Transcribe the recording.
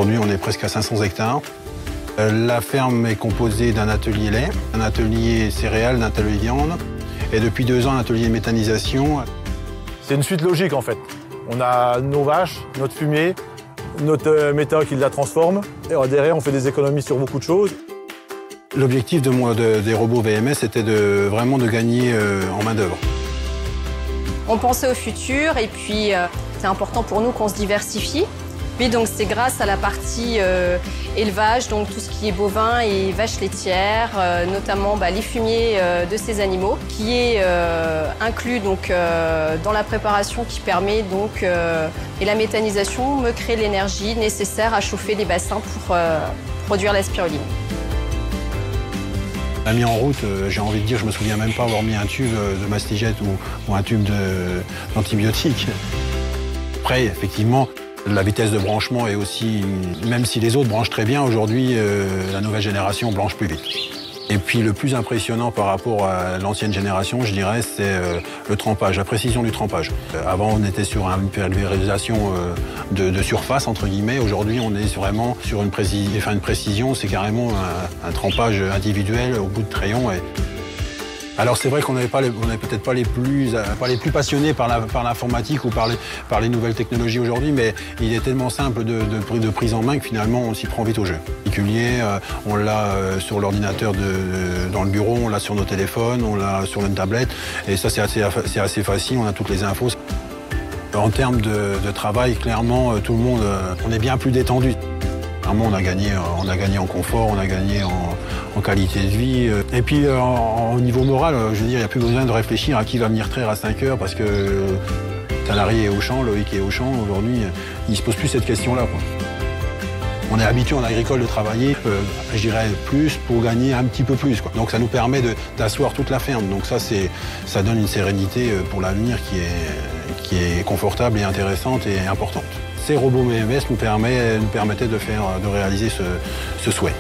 Aujourd'hui, on est presque à 500 hectares. La ferme est composée d'un atelier lait, d'un atelier céréales, d'un atelier viande et depuis 2 ans, un atelier méthanisation. C'est une suite logique en fait. On a nos vaches, notre fumier, notre méthode qui la transforme. Et derrière, on fait des économies sur beaucoup de choses. L'objectif des robots VMS, c'était vraiment de gagner en main-d'œuvre. On pensait au futur et puis c'est important pour nous qu'on se diversifie. Puis donc c'est grâce à la partie élevage, donc tout ce qui est bovin et vaches laitières, notamment les fumiers de ces animaux, qui est inclus donc dans la préparation qui permet donc et la méthanisation me crée l'énergie nécessaire à chauffer les bassins pour produire la spiruline. On a mis en route, j'ai envie de dire, je me souviens même pas avoir mis un tube de mastigette ou un tube d'antibiotiques. Après, effectivement, la vitesse de branchement est aussi, même si les autres branchent très bien, aujourd'hui, la nouvelle génération branche plus vite. Et puis le plus impressionnant par rapport à l'ancienne génération, je dirais, c'est le trempage, la précision du trempage. Avant, on était sur une pulvérisation de surface, entre guillemets. Aujourd'hui, on est vraiment sur une précision, c'est carrément un trempage individuel au bout de crayon. Alors c'est vrai qu'on n'est peut-être pas les plus passionnés par l'informatique ou par les nouvelles technologies aujourd'hui, mais il est tellement simple de prise en main que finalement on s'y prend vite au jeu. En particulier, on l'a sur l'ordinateur dans le bureau, on l'a sur nos téléphones, on l'a sur une tablette, et ça c'est assez facile, on a toutes les infos. En termes de travail, clairement, tout le monde, on est bien plus détendu. Vraiment, on a gagné en confort, on a gagné en qualité de vie. Et puis, au niveau moral, je veux dire, il n'y a plus besoin de réfléchir à qui va venir traire à 5 heures parce que le salarié est au champ, Loïc est au champ. Aujourd'hui, il ne se pose plus cette question-là, quoi. On est habitué en agricole de travailler, je dirais, plus pour gagner un petit peu plus, quoi. Donc ça nous permet d'asseoir toute la ferme. Donc ça donne une sérénité pour l'avenir qui est confortable et intéressante et importante. Ces robots VMS nous permettaient de réaliser ce souhait.